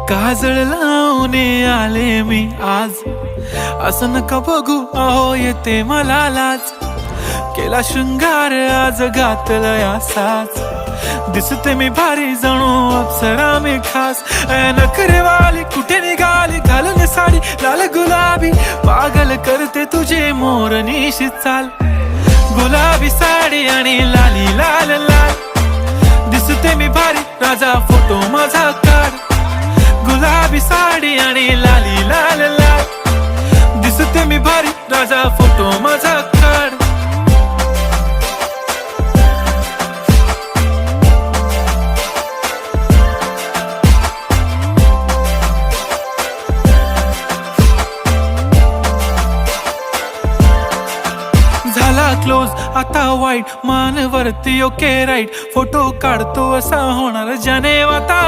काजळ लावून आले मी आज, असं नका बघू अहो येते मला लाज. केला शृंगार आज घातलाय असाच, दिसते मी भारी जणू अप्सरा मी खास. नखरेवाली कुठे निघाली घालून साडी लाल गुलाबी, पागल करते तुझे मोरनीशी चाल. गुलाबी साडी आणि लाली लाल लाल, दिसते मी भारी राजा फोटो माझा काढ. गुलाबी साडी आणि लाली लाल लाल, दिसते मी भारी राजा फोटो माझा काढ. झाला क्लोज आता वाईट, मान वरती ओके राईट, फोटो काढतो असा होणार ज्याने आता.